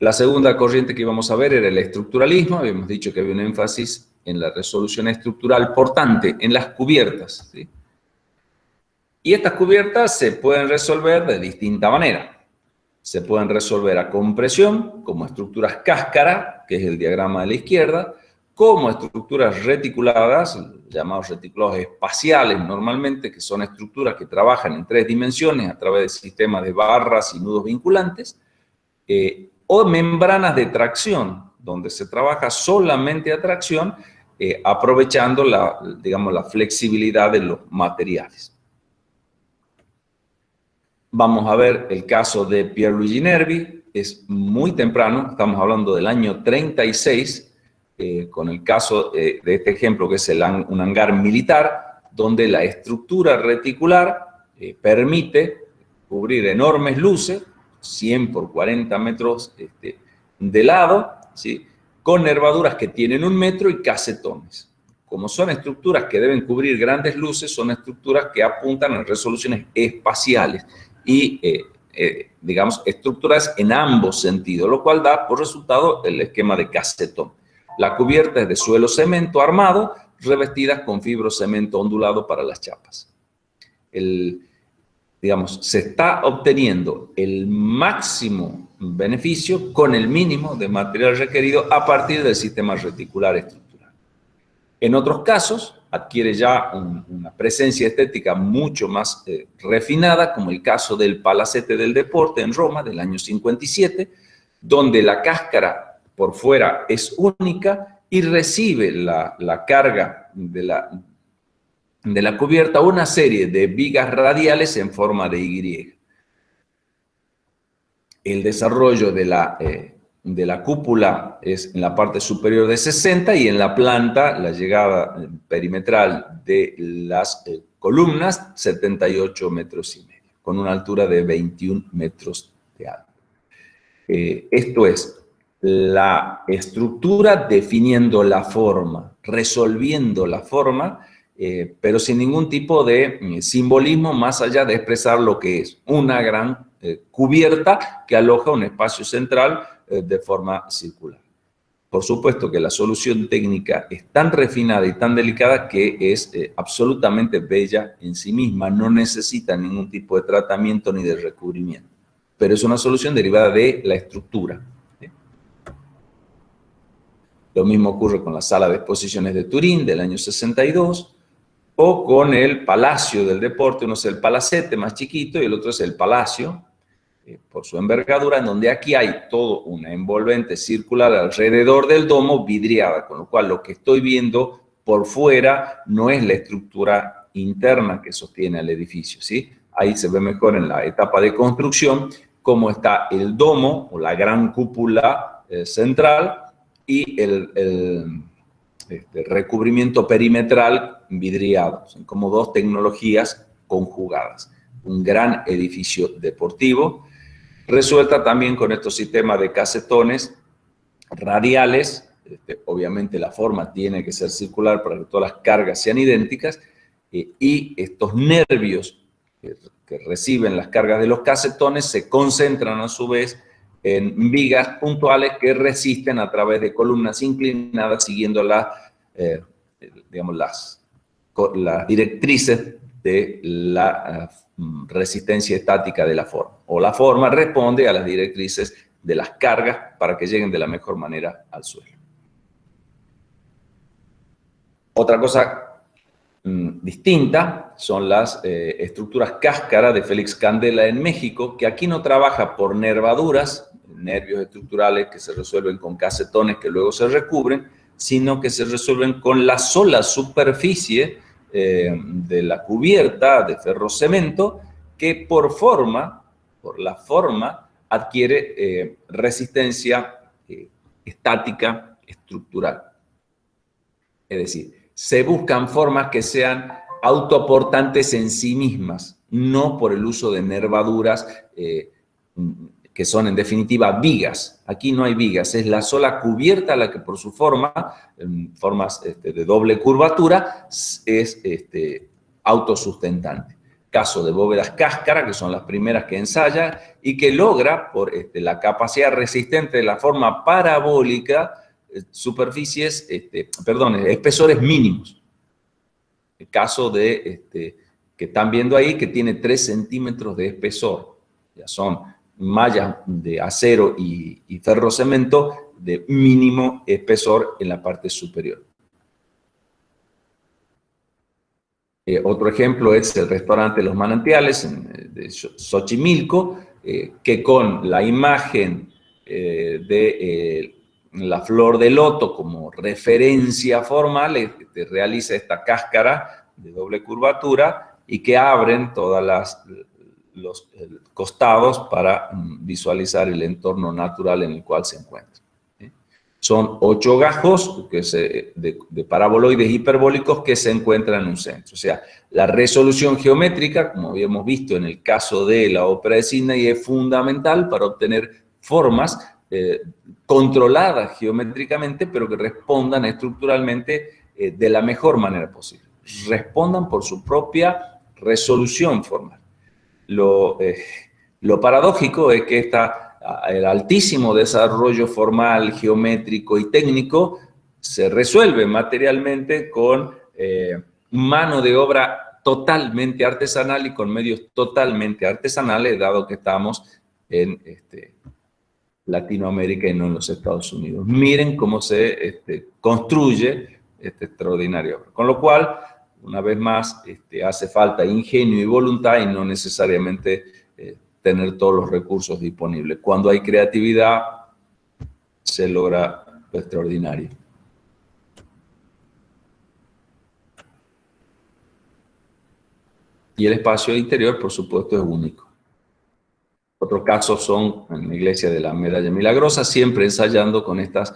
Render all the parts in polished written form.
La segunda corriente que íbamos a ver era el estructuralismo. Habíamos dicho que había un énfasis en la resolución estructural portante, en las cubiertas, ¿sí? Y estas cubiertas se pueden resolver de distinta manera. Se pueden resolver a compresión, como estructuras cáscara, que es el diagrama de la izquierda, como estructuras reticuladas, llamados reticulados espaciales normalmente, que son estructuras que trabajan en 3 dimensiones a través de sistemas de barras y nudos vinculantes, o membranas de tracción, donde se trabaja solamente a tracción, aprovechando digamos, la flexibilidad de los materiales. Vamos a ver el caso de Pierluigi Nervi, es muy temprano, estamos hablando del año 36, con el caso de este ejemplo que es un hangar militar, donde la estructura reticular permite cubrir enormes luces, 100 por 40 metros de lado, ¿sí? Con nervaduras que tienen 1 metro y casetones. Como son estructuras que deben cubrir grandes luces, son estructuras que apuntan a resoluciones espaciales y, digamos, estructuras en ambos sentidos, lo cual da por resultado el esquema de casetón. La cubierta es de suelo cemento armado, revestidas con fibrocemento ondulado para las chapas. Digamos, se está obteniendo el máximo beneficio con el mínimo de material requerido a partir del sistema reticular estructural. En otros casos, adquiere ya una presencia estética mucho más refinada, como el caso del Palacete del Deporte en Roma del año 57, donde la cáscara por fuera es única y recibe la carga de la cubierta una serie de vigas radiales en forma de Y. El desarrollo de la cúpula es en la parte superior de 60 y en la planta la llegada perimetral de las columnas 78 metros y medio, con una altura de 21 metros de alto. Esto es la estructura definiendo la forma, resolviendo la forma, pero sin ningún tipo de simbolismo más allá de expresar lo que es una gran cubierta que aloja un espacio central de forma circular. Por supuesto que la solución técnica es tan refinada y tan delicada que es absolutamente bella en sí misma, no necesita ningún tipo de tratamiento ni de recubrimiento, pero es una solución derivada de la estructura. Lo mismo ocurre con la Sala de Exposiciones de Turín del año 62, o con el Palacio del Deporte. Uno es el Palacete más chiquito y el otro es el Palacio, por su envergadura, en donde aquí hay todo una envolvente circular alrededor del domo vidriada, con lo cual lo que estoy viendo por fuera no es la estructura interna que sostiene el edificio, ¿sí? Ahí se ve mejor en la etapa de construcción cómo está el domo o la gran cúpula central y el recubrimiento perimetral vidriado. Son como dos tecnologías conjugadas. Un gran edificio deportivo, resuelta también con estos sistemas de casetones radiales. Obviamente la forma tiene que ser circular para que todas las cargas sean idénticas, y estos nervios que reciben las cargas de los casetones se concentran a su vez en vigas puntuales que resisten a través de columnas inclinadas siguiendo digamos, las directrices de la resistencia estática de la forma. O la forma responde a las directrices de las cargas para que lleguen de la mejor manera al suelo. Otra cosa distinta son las estructuras cáscara de Félix Candela en México, que aquí no trabaja por nervaduras, nervios estructurales que se resuelven con casetones que luego se recubren, sino que se resuelven con la sola superficie de la cubierta de ferrocemento, que por la forma, adquiere resistencia estática estructural. Es decir, se buscan formas que sean autoportantes en sí mismas, no por el uso de nervaduras que son en definitiva vigas. Aquí no hay vigas, es la sola cubierta la que por su formas de doble curvatura es autosustentante. caso de bóvedas cáscara, que son las primeras que ensaya, y que logra, por la capacidad resistente de la forma parabólica, espesores mínimos. El caso de, que están viendo ahí, que tiene 3 centímetros de espesor. Ya son mallas de acero y ferrocemento de mínimo espesor en la parte superior. Otro ejemplo es el restaurante Los Manantiales de Xochimilco, que con la imagen de la flor de loto como referencia formal realiza esta cáscara de doble curvatura y que abren todos los costados para visualizar el entorno natural en el cual se encuentra. Son 8 gajos de paraboloides hiperbólicos que se encuentran en un centro. O sea, la resolución geométrica, como habíamos visto en el caso de la ópera de Sydney, es fundamental para obtener formas controladas geométricamente, pero que respondan estructuralmente de la mejor manera posible. Respondan por su propia resolución formal. Lo paradójico es que el altísimo desarrollo formal, geométrico y técnico se resuelve materialmente con mano de obra totalmente artesanal y con medios totalmente artesanales, dado que estamos en Latinoamérica y no en los Estados Unidos. Miren cómo se construye esta extraordinaria obra. Con lo cual, una vez más, hace falta ingenio y voluntad y no necesariamente tener todos los recursos disponibles. Cuando hay creatividad, se logra lo extraordinario. Y el espacio interior, por supuesto, es único. Otros casos son en la iglesia de la Medalla Milagrosa, siempre ensayando con estas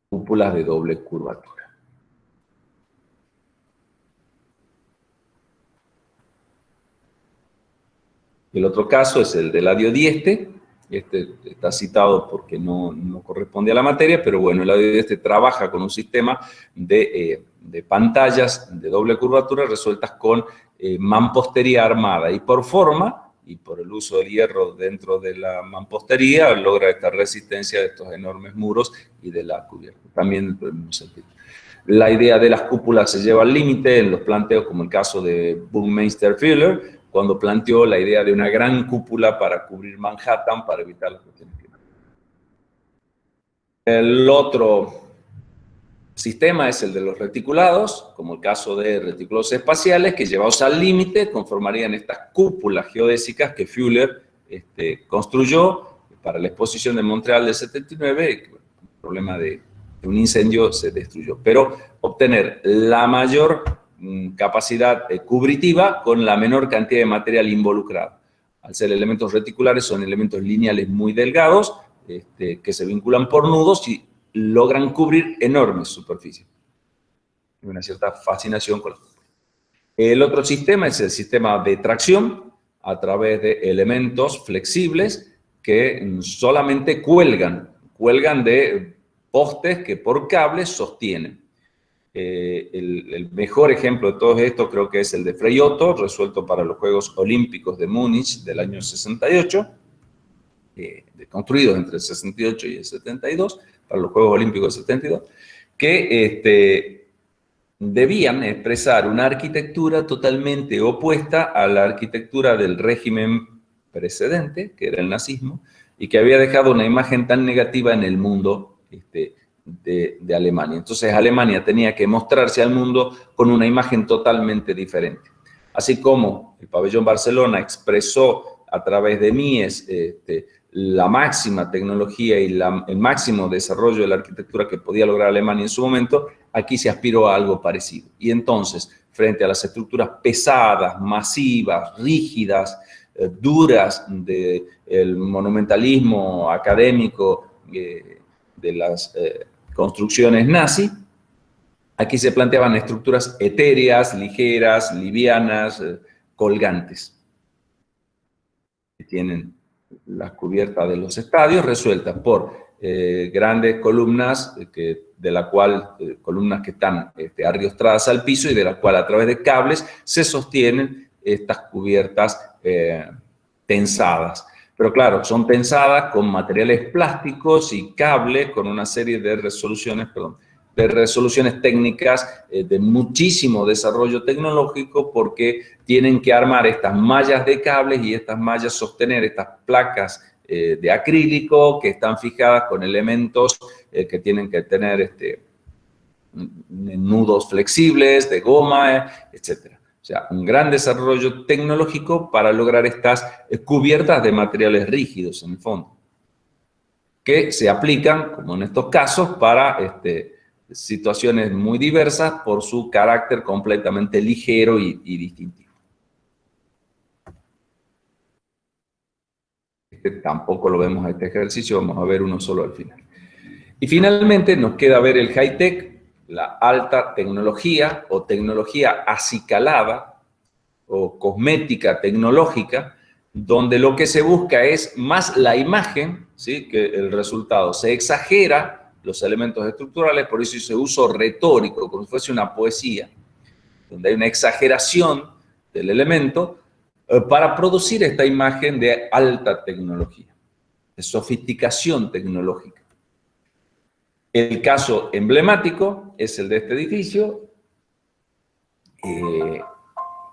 cúpulas de doble curvatura. El otro caso es el de la Diodieste. Este está citado porque no corresponde a la materia, pero bueno, la Diodieste trabaja con un sistema de pantallas de doble curvatura resueltas con mampostería armada. Y por forma, y por el uso del hierro dentro de la mampostería, logra esta resistencia de estos enormes muros y de la cubierta. También por el mismo sentido. La idea de las cúpulas se lleva al límite en los planteos, como el caso de Buckminster Fuller, cuando planteó la idea de una gran cúpula para cubrir Manhattan para evitar las cuestiones climáticas. El otro sistema es el de los reticulados, como el caso de retículos espaciales, que llevados al límite conformarían estas cúpulas geodésicas que Fuller construyó para la exposición de Montreal del 79, y el problema de un incendio se destruyó. Pero obtener la mayor capacidad cubritiva con la menor cantidad de material involucrado. Al ser elementos reticulares, son elementos lineales muy delgados que se vinculan por nudos y logran cubrir enormes superficies. Hay una cierta fascinación con las cúpulas. El otro sistema es el sistema de tracción a través de elementos flexibles que solamente cuelgan de postes que por cables sostienen. El mejor ejemplo de todo esto creo que es el de Frei Otto, resuelto para los Juegos Olímpicos de Múnich del año 68, construidos entre el 68 y el 72, para los Juegos Olímpicos del 72, que debían expresar una arquitectura totalmente opuesta a la arquitectura del régimen precedente, que era el nazismo, y que había dejado una imagen tan negativa en el mundo de Alemania. Entonces Alemania tenía que mostrarse al mundo con una imagen totalmente diferente. Así como el pabellón Barcelona expresó a través de Mies la máxima tecnología y el máximo desarrollo de la arquitectura que podía lograr Alemania en su momento, aquí se aspiró a algo parecido. Y entonces, frente a las estructuras pesadas, masivas, rígidas, duras del monumentalismo académico de las construcciones nazi, aquí se planteaban estructuras etéreas, ligeras, livianas, colgantes, que tienen las cubiertas de los estadios resueltas por grandes columnas, columnas que están arriostradas al piso y de las cuales a través de cables se sostienen estas cubiertas tensadas. Pero claro, son tensadas con materiales plásticos y cables con una serie de resoluciones técnicas de muchísimo desarrollo tecnológico, porque tienen que armar estas mallas de cables y estas mallas sostener estas placas de acrílico que están fijadas con elementos que tienen que tener nudos flexibles, de goma, etc. O sea, un gran desarrollo tecnológico para lograr estas cubiertas de materiales rígidos, en el fondo, que se aplican, como en estos casos, para situaciones muy diversas por su carácter completamente ligero y distintivo. Tampoco lo vemos este ejercicio, vamos a ver uno solo al final. Y finalmente nos queda ver el high-tech, la alta tecnología o tecnología acicalada o cosmética tecnológica, donde lo que se busca es más la imagen, ¿sí?, que el resultado. Se exagera los elementos estructurales, por eso ese uso retórico, como si fuese una poesía, donde hay una exageración del elemento para producir esta imagen de alta tecnología, de sofisticación tecnológica. El caso emblemático es el de este edificio,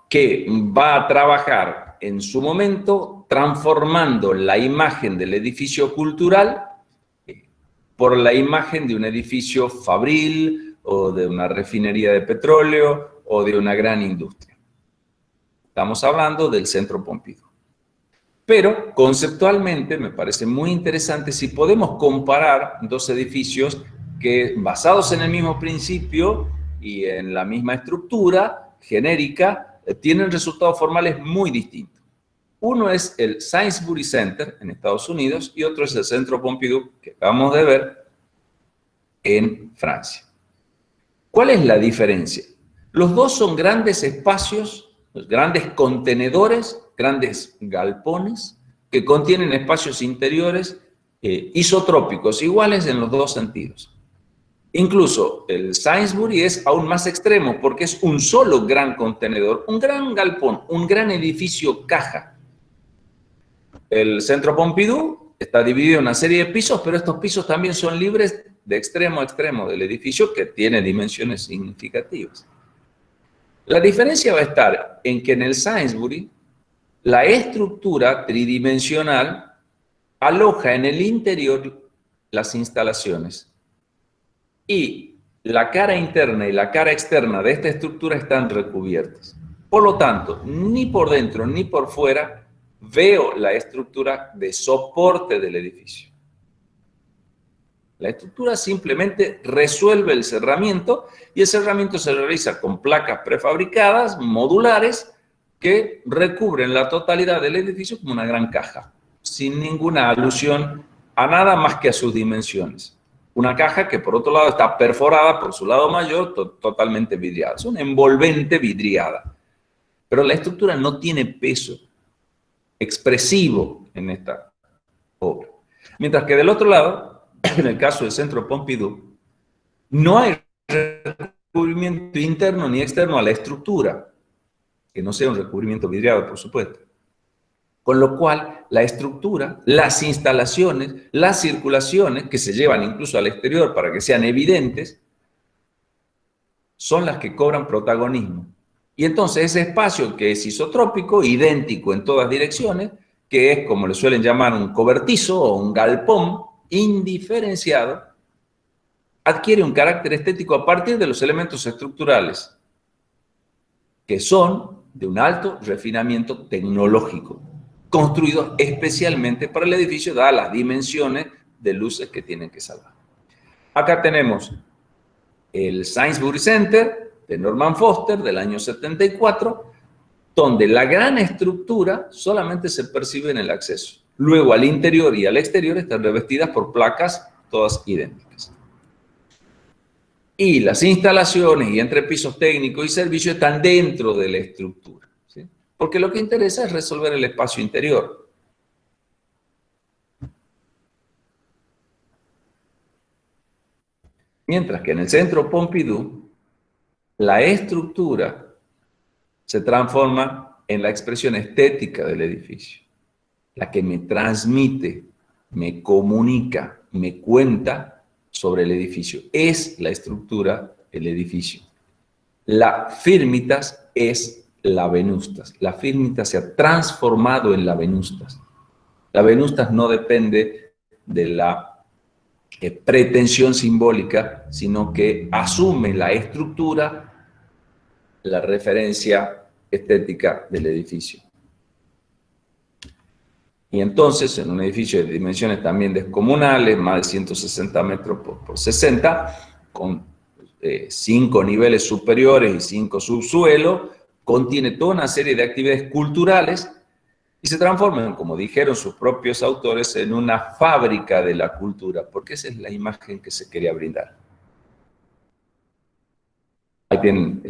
que va a trabajar en su momento transformando la imagen del edificio cultural por la imagen de un edificio fabril o de una refinería de petróleo o de una gran industria. Estamos hablando del Centro Pompidou. Pero conceptualmente me parece muy interesante si podemos comparar dos edificios que, basados en el mismo principio y en la misma estructura genérica, tienen resultados formales muy distintos. Uno es el Sainsbury Center en Estados Unidos y otro es el Centro Pompidou, que acabamos de ver, en Francia. ¿Cuál es la diferencia? Los dos son grandes espacios, grandes contenedores, grandes galpones, que contienen espacios interiores isotrópicos, iguales en los dos sentidos. Incluso el Sainsbury es aún más extremo, porque es un solo gran contenedor, un gran galpón, un gran edificio caja. El Centro Pompidou está dividido en una serie de pisos, pero estos pisos también son libres de extremo a extremo del edificio, que tiene dimensiones significativas. La diferencia va a estar en que en el Sainsbury la estructura tridimensional aloja en el interior las instalaciones y la cara interna y la cara externa de esta estructura están recubiertas. Por lo tanto, ni por dentro ni por fuera veo la estructura de soporte del edificio. La estructura simplemente resuelve el cerramiento y el cerramiento se realiza con placas prefabricadas, modulares, que recubren la totalidad del edificio como una gran caja, sin ninguna alusión a nada más que a sus dimensiones. Una caja que, por otro lado, está perforada por su lado mayor, totalmente vidriada. Es una envolvente vidriada. Pero la estructura no tiene peso expresivo en esta obra. Mientras que del otro lado, en el caso del Centro Pompidou, no hay recubrimiento interno ni externo a la estructura, que no sea un recubrimiento vidriado, por supuesto. Con lo cual, la estructura, las instalaciones, las circulaciones, que se llevan incluso al exterior para que sean evidentes, son las que cobran protagonismo. Y entonces ese espacio, que es isotrópico, idéntico en todas direcciones, que es como le suelen llamar un cobertizo o un galpón indiferenciado, adquiere un carácter estético a partir de los elementos estructurales, que son de un alto refinamiento tecnológico, construidos especialmente para el edificio, dadas las dimensiones de luces que tienen que salvar. Acá tenemos el Sainsbury Center de Norman Foster del año 74, donde la gran estructura solamente se percibe en el acceso. Luego, al interior y al exterior están revestidas por placas todas idénticas. Y las instalaciones y entrepisos técnicos y servicios están dentro de la estructura, ¿sí? Porque lo que interesa es resolver el espacio interior. Mientras que en el Centro Pompidou, la estructura se transforma en la expresión estética del edificio, la que me transmite, me comunica, me cuenta sobre el edificio. Es la estructura el edificio. La Firmitas es la Venustas. La Firmitas se ha transformado en la Venustas. La Venustas no depende de la pretensión simbólica, sino que asume la estructura, la referencia estética del edificio. Y entonces, en un edificio de dimensiones también descomunales, más de 160 metros por 60, con 5 niveles superiores y 5 subsuelos, contiene toda una serie de actividades culturales y se transforman, como dijeron sus propios autores, en una fábrica de la cultura, porque esa es la imagen que se quería brindar. Ahí tienen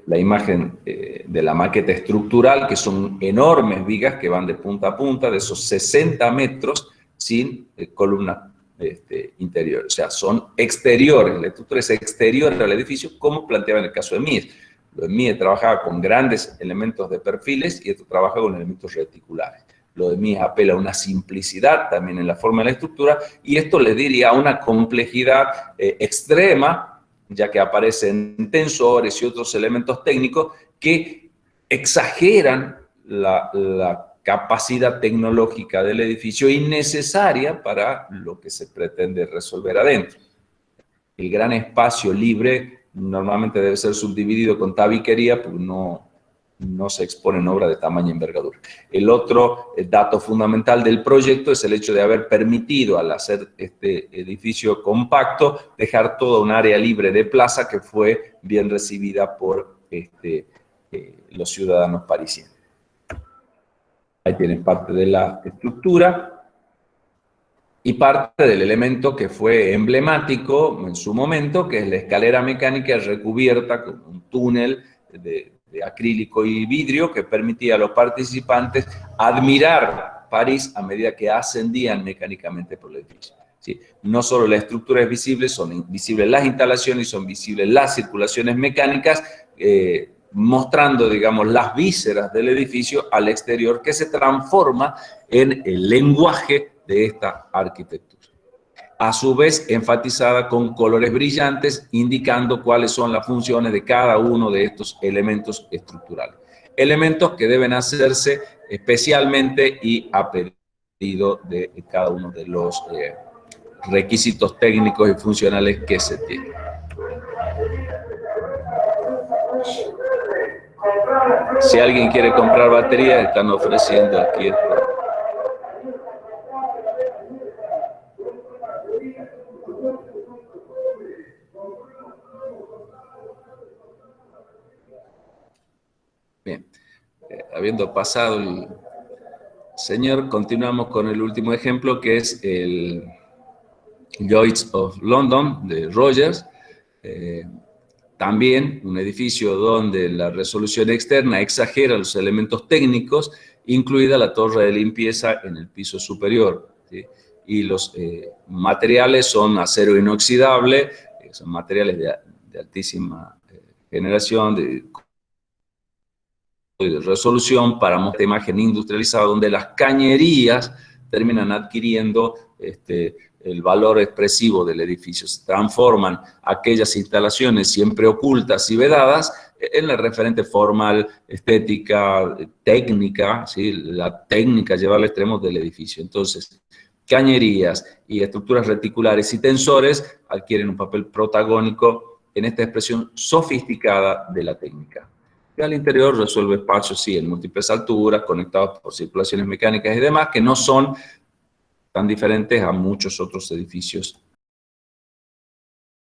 la imagen de la maqueta estructural, que son enormes vigas que van de punta a punta, de esos 60 metros, sin columna interior. O sea, son exteriores, la estructura es exterior al edificio, como planteaba en el caso de Mies. Lo de Mies trabajaba con grandes elementos de perfiles y esto trabaja con elementos reticulares. Lo de Mies apela a una simplicidad también en la forma de la estructura y esto le diría a una complejidad extrema, ya que aparecen tensores y otros elementos técnicos que exageran la capacidad tecnológica del edificio innecesaria para lo que se pretende resolver adentro. El gran espacio libre normalmente debe ser subdividido con tabiquería, porque no se expone en obra de tamaño y envergadura. El otro dato fundamental del proyecto es el hecho de haber permitido, al hacer este edificio compacto, dejar toda un área libre de plaza que fue bien recibida por los ciudadanos parisienses. Ahí tienen parte de la estructura y parte del elemento que fue emblemático en su momento, que es la escalera mecánica recubierta con un túnel de acrílico y vidrio que permitía a los participantes admirar París a medida que ascendían mecánicamente por el edificio. ¿Sí? No solo la estructura es visible, son visibles las instalaciones y son visibles las circulaciones mecánicas, mostrando, digamos, las vísceras del edificio al exterior, que se transforma en el lenguaje de esta arquitectura. A su vez, enfatizada con colores brillantes, indicando cuáles son las funciones de cada uno de estos elementos estructurales. Elementos que deben hacerse especialmente y a pedido de cada uno de los requisitos técnicos y funcionales que se tienen. Si alguien quiere comprar baterías, están ofreciendo aquí esto. Bien, habiendo pasado el señor, continuamos con el último ejemplo, que es el Lloyd's of London de Rogers. También un edificio donde la resolución externa exagera los elementos técnicos, incluida la torre de limpieza en el piso superior, ¿sí? Y los materiales son acero inoxidable, son materiales de altísima generación, de resolución para mostrar esta imagen industrializada donde las cañerías terminan adquiriendo el valor expresivo del edificio. Se transforman aquellas instalaciones siempre ocultas y vedadas en la referente formal, estética, técnica, ¿sí? La técnica lleva al extremo del edificio. Entonces, cañerías y estructuras reticulares y tensores adquieren un papel protagónico en esta expresión sofisticada de la técnica. Y al interior resuelve espacios, sí, en múltiples alturas, conectados por circulaciones mecánicas y demás, que no son tan diferentes a muchos otros edificios